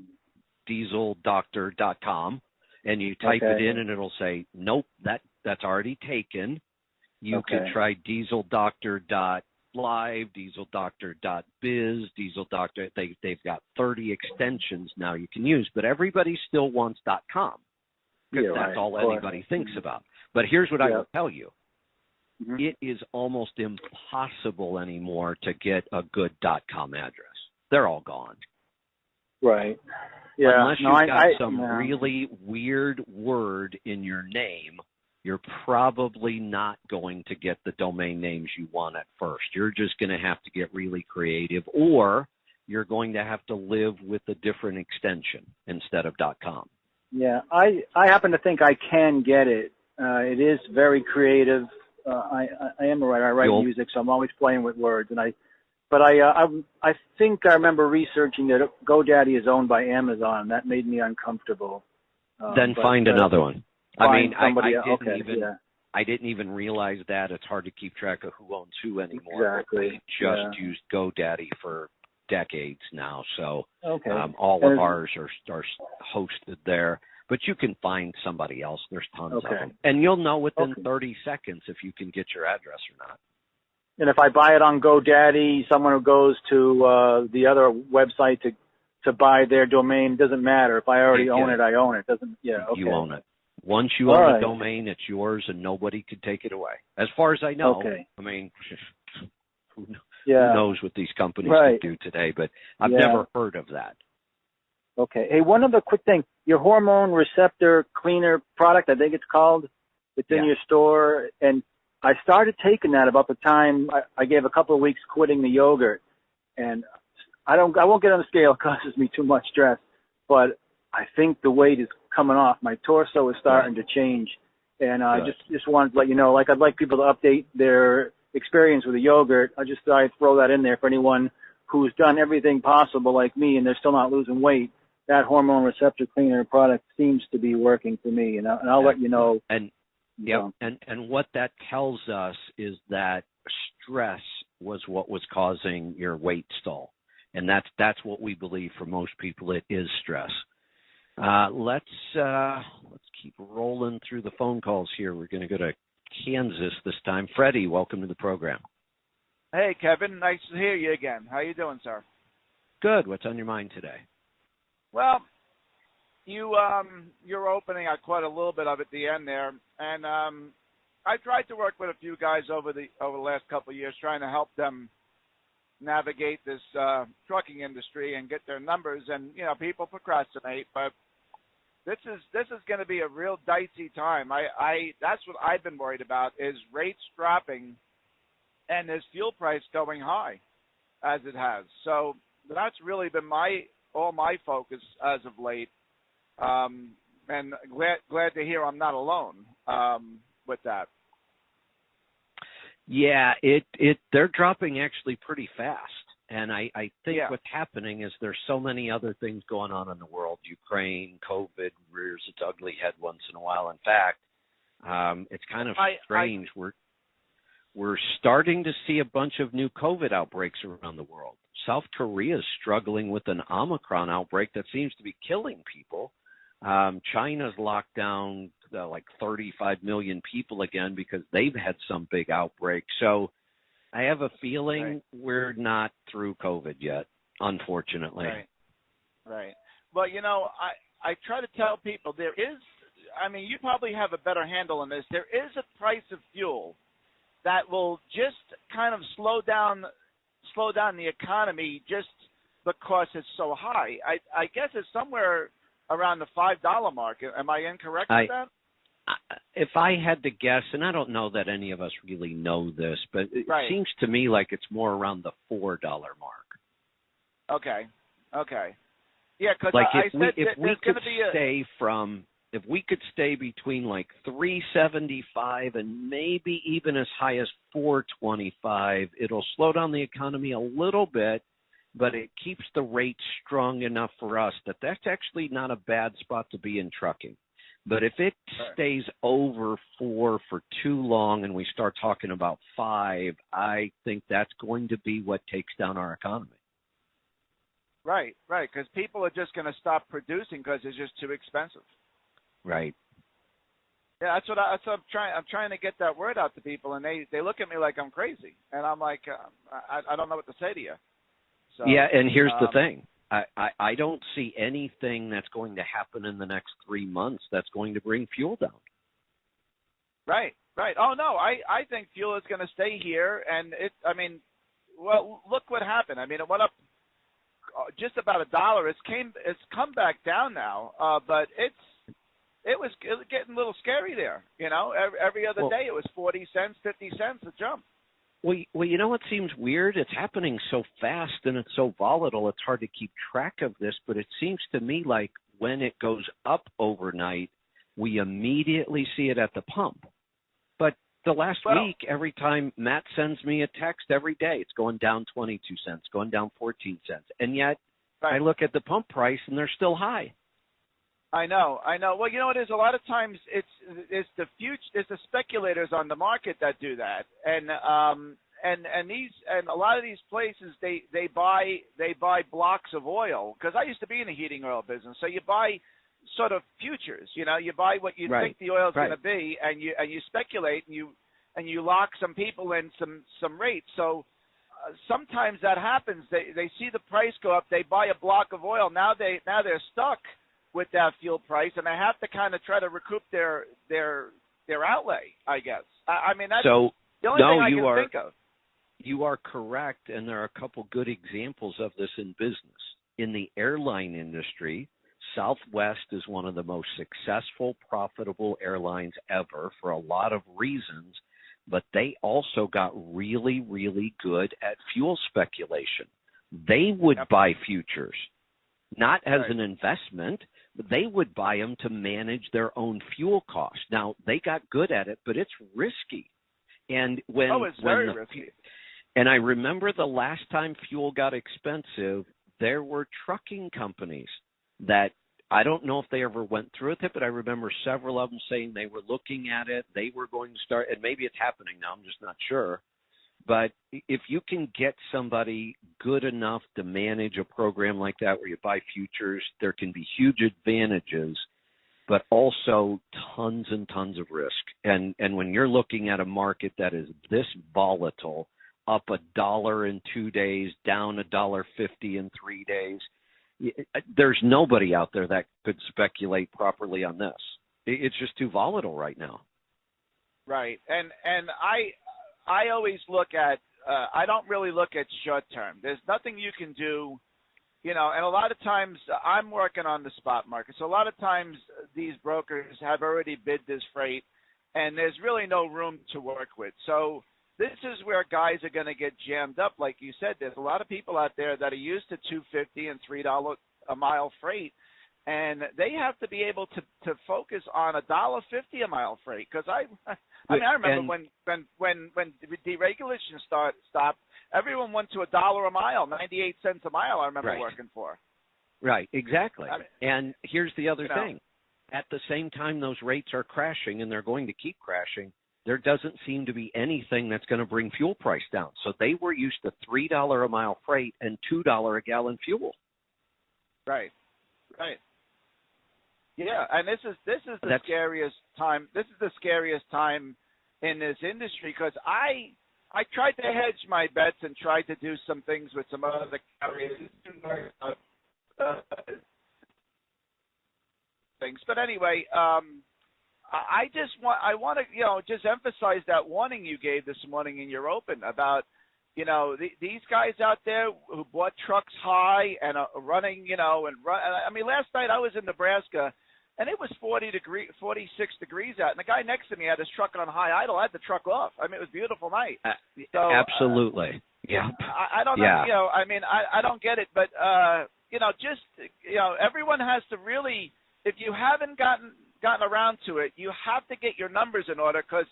dieseldoctor.com, and you type it in, and it'll say, nope, that's already taken. You can try dieseldoctor.live, dieseldoctor.biz, dieseldoctor. They've got 30 extensions now you can use, but everybody still wants .com because that's all anybody thinks about. But here's what I will tell you. It is almost impossible anymore to get a good .com address. They're all gone. Right. Yeah. Unless you've got some really weird word in your name, you're probably not going to get the domain names you want at first. You're just going to have to get really creative, or you're going to have to live with a different extension instead of .com. Yeah, I happen to think I can get it. It is very creative. I am a writer. I write music, so I'm always playing with words. I think I remember researching that GoDaddy is owned by Amazon. That made me uncomfortable. Then find another one. I mean, I didn't even realize that. It's hard to keep track of who owns who anymore. Exactly. We just used GoDaddy for decades now, so all of ours are hosted there. But you can find somebody else. There's tons of them. And you'll know within 30 seconds if you can get your address or not. And if I buy it on GoDaddy, someone who goes to the other website to buy their domain, doesn't matter. If I already own it, I own it. You own it. Once you own a domain, it's yours and nobody can take it away. As far as I know. I mean, who knows what these companies can do today, but I've never heard of that. Okay. Hey, one other quick thing. Your hormone receptor cleaner product, I think it's called, it's in your store. And I started taking that about the time I gave a couple of weeks quitting the yogurt. And I won't get on the scale. It causes me too much stress. But I think the weight is coming off. My torso is starting to change. And I just wanted to let you know, like I'd like people to update their experience with the yogurt. I just thought I'd throw that in there for anyone who's done everything possible like me and they're still not losing weight. That hormone receptor cleaner product seems to be working for me, and I'll let you know. And what that tells us is that stress was what was causing your weight stall, and that's what we believe for most people. It is stress. Let's keep rolling through the phone calls here. We're going to go to Kansas this time. Freddie, welcome to the program. Hey, Kevin. Nice to hear you again. How you doing, sir? Good. What's on your mind today? Well, your opening, I caught a little bit of at the end there, and I tried to work with a few guys over the last couple of years, trying to help them navigate this trucking industry and get their numbers. And people procrastinate, but this is going to be a real dicey time. That's what I've been worried about, is rates dropping and this fuel price going high as it has. So that's really been all my focus as of late, and glad to hear I'm not alone with that. Yeah, they're dropping actually pretty fast, and I think what's happening is there's so many other things going on in the world. Ukraine, COVID rears its ugly head once in a while. In fact, it's kind of strange. We're starting to see a bunch of new COVID outbreaks around the world. South Korea is struggling with an Omicron outbreak that seems to be killing people. China's locked down like 35 million people again because they've had some big outbreak. So I have a feeling we're not through COVID yet, unfortunately. Right. Well, I try to tell people you probably have a better handle on this. There is a price of fuel that will just kind of slow down the economy just because it's so high. I guess it's somewhere around the $5 mark. Am I incorrect with that? If I had to guess, and I don't know that any of us really know this, but it seems to me like it's more around the $4 mark. Okay. Yeah, because if we could stay between like $3.75 and maybe even as high as $4.25, it'll slow down the economy a little bit, but it keeps the rate strong enough for us that's actually not a bad spot to be in trucking. But if it stays over 4 for too long and we start talking about 5, I think that's going to be what takes down our economy. Right, because people are just going to stop producing because it's just too expensive. Right. Yeah, that's what I'm trying. I'm trying to get that word out to people, and they look at me like I'm crazy, and I'm like, I don't know what to say to you. So, yeah, and here's the thing. I don't see anything that's going to happen in the next 3 months that's going to bring fuel down. Right. Oh no, I think fuel is going to stay here, and well, look what happened. I mean, it went up just about $1. It's come back down now, but it was getting a little scary there. You know, every other day it was 40 cents, 50 cents a jump. Well, you know what seems weird? It's happening so fast and it's so volatile, it's hard to keep track of this, but it seems to me like when it goes up overnight, we immediately see it at the pump. But the last week, every time Matt sends me a text every day, it's going down 22 cents, going down 14 cents. And yet I look at the pump price and they're still high. I know. Well, you know what it is? A lot of times it's the speculators on the market that do that, and a lot of these places they buy blocks of oil, because I used to be in the heating oil business. So you buy sort of futures. You know, you buy what you think the oil is going to be, and you speculate and you lock some people in some rates. So sometimes that happens. They see the price go up, they buy a block of oil. Now they're stuck with that fuel price, and they have to kind of try to recoup their outlay, I guess. I mean, that's the only thing I can think of. You are correct, and there are a couple good examples of this in business. In the airline industry, Southwest is one of the most successful, profitable airlines ever for a lot of reasons, but they also got really, really good at fuel speculation. They would buy futures, not as an investment, but they would buy them to manage their own fuel costs. Now, they got good at it, but it's risky. And it's very risky. And I remember the last time fuel got expensive, there were trucking companies that, I don't know if they ever went through with it, but I remember several of them saying they were looking at it. They were going to start, and maybe it's happening now, I'm just not sure. But if you can get somebody good enough to manage a program like that where you buy futures, there can be huge advantages, but also tons and tons of risk. And when you're looking at a market that is this volatile, up $1 in 2 days, down $1.50 in 3 days, there's nobody out there that could speculate properly on this. It's just too volatile right now. Right. And I always look at, I don't really look at short term. There's nothing you can do, you know, and a lot of times I'm working on the spot market. So a lot of times these brokers have already bid this freight, and there's really no room to work with. So this is where guys are going to get jammed up. Like you said, there's a lot of people out there that are used to $2.50 and $3 a mile freight, and they have to be able to focus on $1.50 a mile freight. Because I remember when deregulation stopped, everyone went to $1 a mile, 98 cents a mile. I remember working for. Right, exactly. And here's the other thing: at the same time those rates are crashing, and they're going to keep crashing, there doesn't seem to be anything that's going to bring fuel price down. So they were used to $3 a mile freight and $2 a gallon fuel. Right. Yeah, and this is the scariest time. This is the scariest time in this industry, because I tried to hedge my bets and tried to do some things with some other carriers. Things, but anyway, I want to just emphasize that warning you gave this morning in your open about, these guys out there who bought trucks high and are running, and run. I mean, last night I was in Nebraska, and it was 46 degrees out, and the guy next to me had his truck on high idle. I had the truck off. I mean, it was a beautiful night. Absolutely. Yeah. I don't know. I mean, I don't get it, but everyone has to really. If you haven't gotten around to it, you have to get your numbers in order, because,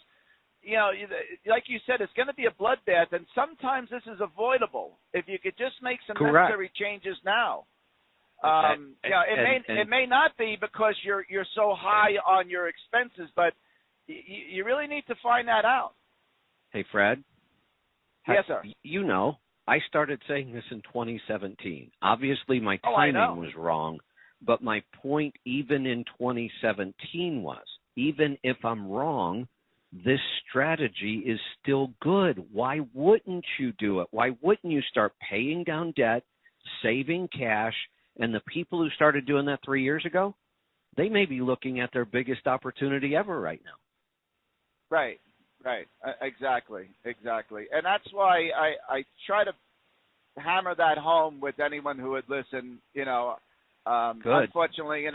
like you said, it's going to be a bloodbath, and sometimes this is avoidable if you could just make some necessary changes now. It may not be because you're so high on your expenses, but you really need to find that out. Hey, Fred. Yes, sir. I started saying this in 2017. Obviously, my timing was wrong. But my point, even in 2017, was even if I'm wrong, this strategy is still good. Why wouldn't you do it? Why wouldn't you start paying down debt, saving cash? And the people who started doing that 3 years ago, they may be looking at their biggest opportunity ever right now. Right. Exactly. And that's why I try to hammer that home with anyone who would listen. Unfortunately,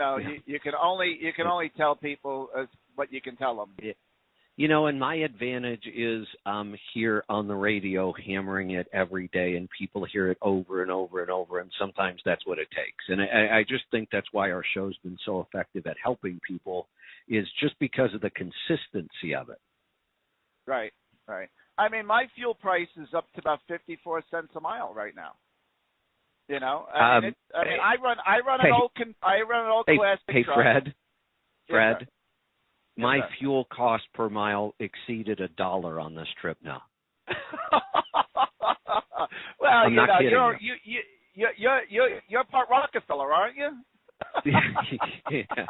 you can only tell people what you can tell them. Yeah. And my advantage is I'm here on the radio hammering it every day, and people hear it over and over and over, and sometimes that's what it takes. And I just think that's why our show's been so effective at helping people, is just because of the consistency of it. Right. I mean, my fuel price is up to about 54 cents a mile right now. I run an old classic truck. Fred. My fuel cost per mile exceeded $1 on this trip now. Well, I'm not kidding you're part Rockefeller, aren't you? Yeah.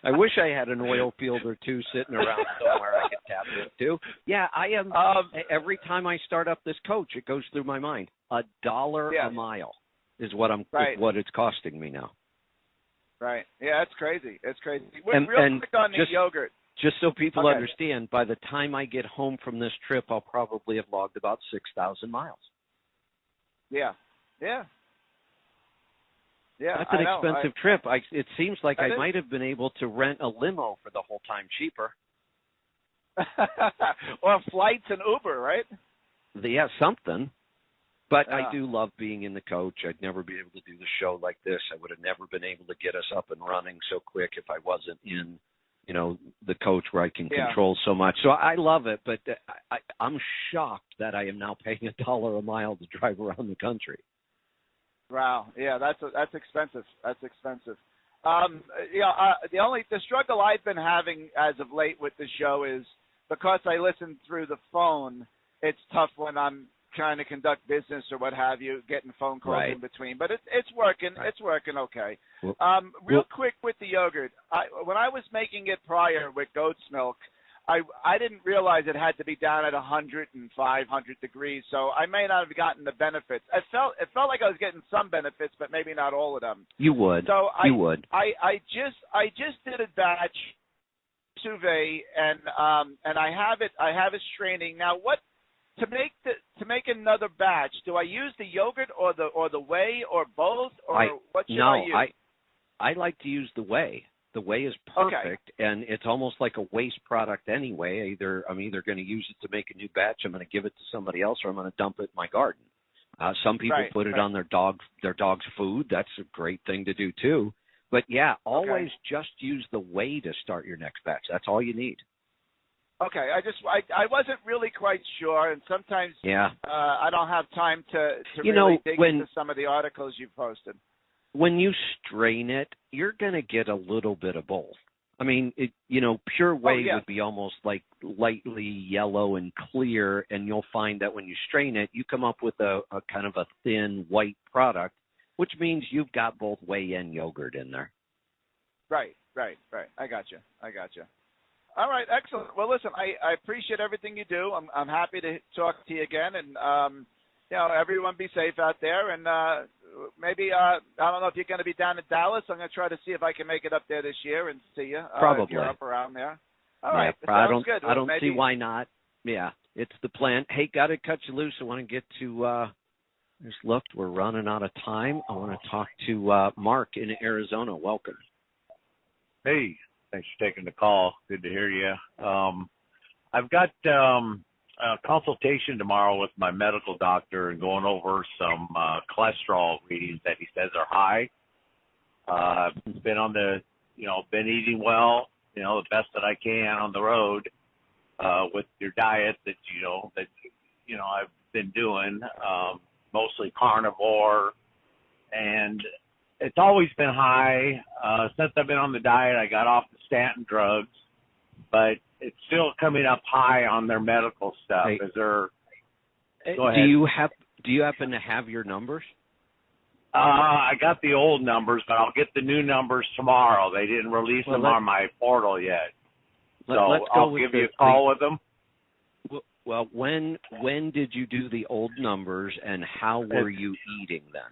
I wish I had an oil field or two sitting around somewhere I could tap into. Yeah, I am. Every time I start up this coach, it goes through my mind. $1 a mile is what what it's costing me now. Right. Yeah, that's crazy. Real quick on the yogurt. Just so people understand, by the time I get home from this trip, I'll probably have logged about 6,000 miles. Yeah. That's an expensive trip. It seems like I might have been able to rent a limo for the whole time cheaper. Or flights and Uber, right? Yeah, something. But I do love being in the coach. I'd never be able to do the show like this. I would have never been able to get us up and running so quick if I wasn't in, the coach where I can control so much. So I love it, but I'm shocked that I am now paying $1 a mile to drive around the country. Wow. Yeah, that's expensive. The struggle I've been having as of late with the show is because I listen through the phone, it's tough when I'm trying to conduct business or what have you, getting phone calls in between. But it's working. Right. It's working okay. Real quick with the yogurt. When I was making it prior with goat's milk, I didn't realize it had to be down at 100 degrees, so I may not have gotten the benefits. It felt like I was getting some benefits, but maybe not all of them. You would. So you would. I just did a batch sous vide, and I have it straining now. What to make another batch? Do I use the yogurt or the whey or both, or what should I use? I like to use the whey. The whey is perfect, and it's almost like a waste product anyway. I'm either going to use it to make a new batch, I'm going to give it to somebody else, or I'm going to dump it in my garden. Some people put it on their dog's food. That's a great thing to do too. But yeah, always just use the whey to start your next batch. That's all you need. Okay, I wasn't really quite sure, and sometimes I don't have time to really dig into some of the articles you posted. When you strain it, you're going to get a little bit of both. I mean, pure whey would be almost like lightly yellow and clear, and you'll find that when you strain it, you come up with a kind of a thin white product, which means you've got both whey and yogurt in there. Right. I got you. All right, excellent. Well, listen, I appreciate everything you do. I'm happy to talk to you again, and everyone be safe out there, and maybe I don't know if you're going to be down in Dallas. I'm going to try to see if I can make it up there this year and see you. Probably. If you're up around there. All right. Sounds good. I don't see why not. Yeah, it's the plan. Hey, got to cut you loose. I want to get to just looked. We're running out of time. I want to talk to Mark in Arizona. Welcome. Hey, thanks for taking the call. Good to hear you. I've got a consultation tomorrow with my medical doctor and going over some cholesterol readings that he says are high. Been on been eating well, the best that I can on the road with your diet that I've been doing, mostly carnivore, and it's always been high. Since I've been on the diet, I got off the statin drugs, but it's still coming up high on their medical stuff. Hey, Is there? Go ahead. Do you happen to have your numbers? I I got the old numbers, but I'll get the new numbers tomorrow. They didn't release them on my portal yet. So I'll give you a call with them. Well, when did you do the old numbers, and how were you eating then?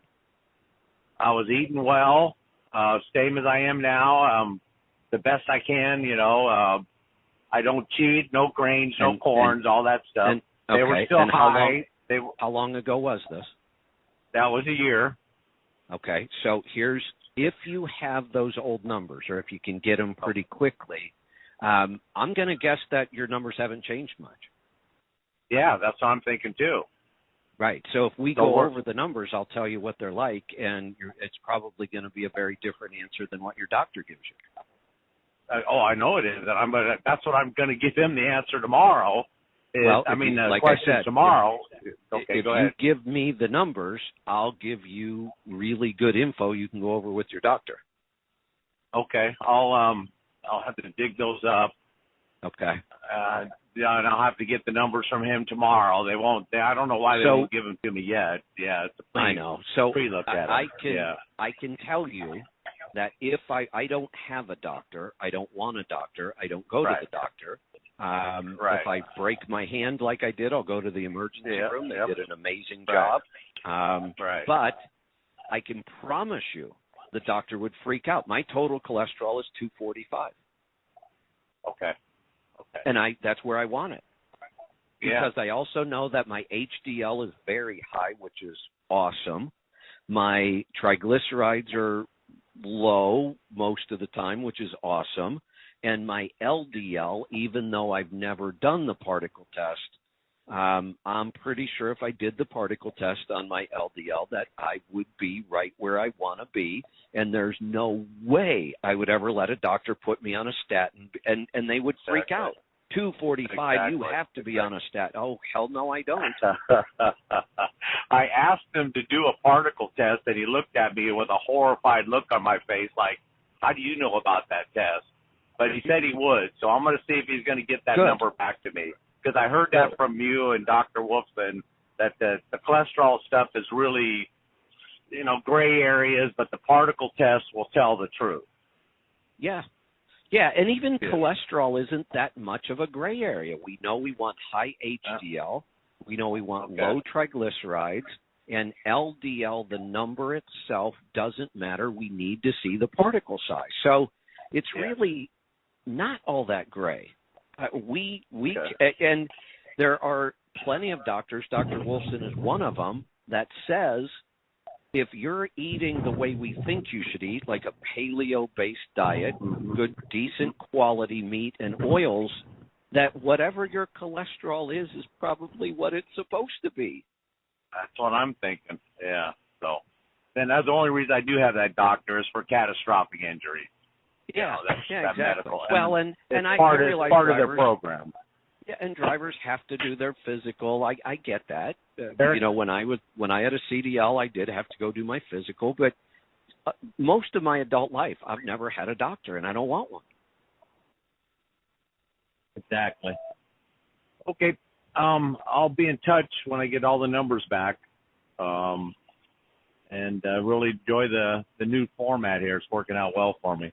I was eating well, same as I am now, the best I can, you know. I don't cheat, no grains, no corns, all that stuff. They were still high. How long ago was this? That was a year. Okay, so if you have those old numbers, or if you can get them pretty quickly, I'm going to guess that your numbers haven't changed much. Yeah, that's what I'm thinking too. Right. So if we go over the numbers, I'll tell you what they're like, and it's probably going to be a very different answer than what your doctor gives you. I know it is. That's what I'm going to give him the answer tomorrow. Well, like I said, tomorrow. If you give me the numbers, I'll give you really good info you can go over with your doctor. Okay. I'll have to dig those up. Okay. And I'll have to get the numbers from him tomorrow. They won't. I don't know why they won't give them to me yet. Yeah, it's a I know. So pre-look at I can tell you that if I don't have a doctor, I don't want a doctor, I don't go to the doctor. If I break my hand like I did, I'll go to the emergency room. They did an amazing job. But I can promise you the doctor would freak out. My total cholesterol is 245. Okay. And that's where I want it. Because I also know that my HDL is very high, which is awesome. My triglycerides are low most of the time, which is awesome. And my LDL, even though I've never done the particle test, I'm pretty sure if I did the particle test on my LDL that I would be right where I want to be. And there's no way I would ever let a doctor put me on a statin, and they would freak out. 245, you have to be on a statin. Oh, hell no, I don't. I asked him to do a particle test, and he looked at me with a horrified look on my face like, how do you know about that test? But he said he would, so I'm going to see if he's going to get that number back to me. Because I heard that from you and Dr. Wolfson, that the cholesterol stuff is really, gray areas, but the particle test will tell the truth. Yeah. Yeah, and even cholesterol isn't that much of a gray area. We know we want high HDL. We know we want low triglycerides. And LDL, the number itself, doesn't matter. We need to see the particle size. So it's really not all that gray. And there are plenty of doctors, Dr. Wolfson is one of them, that says if you're eating the way we think you should eat, like a paleo-based diet, good, decent quality meat and oils, that whatever your cholesterol is probably what it's supposed to be. That's what I'm thinking. Yeah. So then that's the only reason I do have that doctor is for catastrophic injury. Yeah, exactly. Medical. Well, and I realize part of their program. Yeah, and drivers have to do their physical. I get that. When I had a CDL, I did have to go do my physical. But most of my adult life, I've never had a doctor, and I don't want one. Exactly. Okay. I'll be in touch when I get all the numbers back. And really enjoy the new format here. It's working out well for me.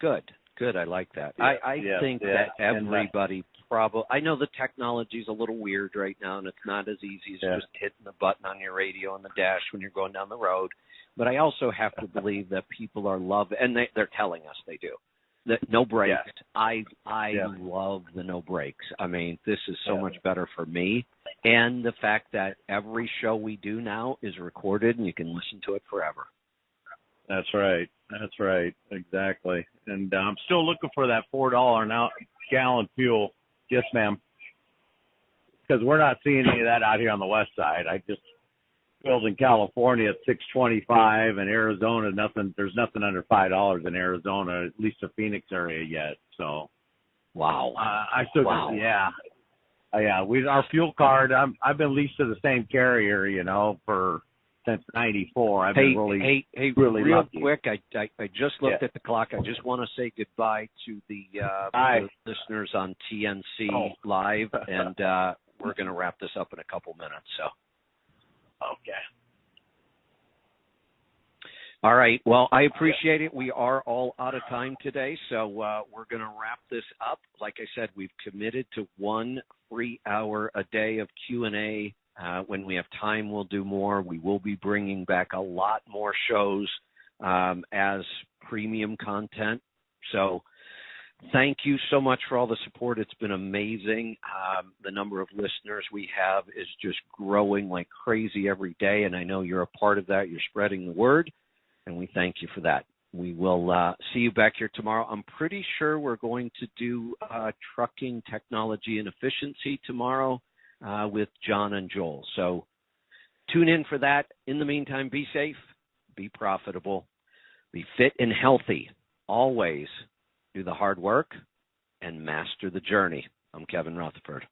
Good. I like that. Yeah, I think that everybody probably. I know the technology's a little weird right now, and it's not as easy as just hitting the button on your radio on the dash when you're going down the road. But I also have to believe that people are loving, and they're telling us they do. That no brakes. I love the no brakes. I mean, this is so much better for me, and the fact that every show we do now is recorded and you can listen to it forever. That's right. Exactly. And I'm still looking for that $4 now gallon fuel. Yes, ma'am. Because we're not seeing any of that out here on the west side. I just filled in California at $6.25, and Arizona there's nothing under $5 in Arizona, at least the Phoenix area yet. So, wow. Our fuel card. I've been leased to the same carrier, since '94. I've been really real lucky. Quick. I just looked at the clock. I just want to say goodbye to the listeners on TNC Live, and we're going to wrap this up in a couple minutes. So. Okay. All right. Well, I appreciate it. We are all out of time today, so we're going to wrap this up. Like I said, we've committed to 1 free hour a day of Q&A. When we have time, we'll do more. We will be bringing back a lot more shows as premium content. So thank you so much for all the support. It's been amazing. The number of listeners we have is just growing like crazy every day, and I know you're a part of that. You're spreading the word, and we thank you for that. We will see you back here tomorrow. I'm pretty sure we're going to do trucking technology and efficiency tomorrow with John and Joel. So tune in for that. In the meantime, be safe, be profitable, be fit and healthy. Always do the hard work and master the journey. I'm Kevin Rutherford.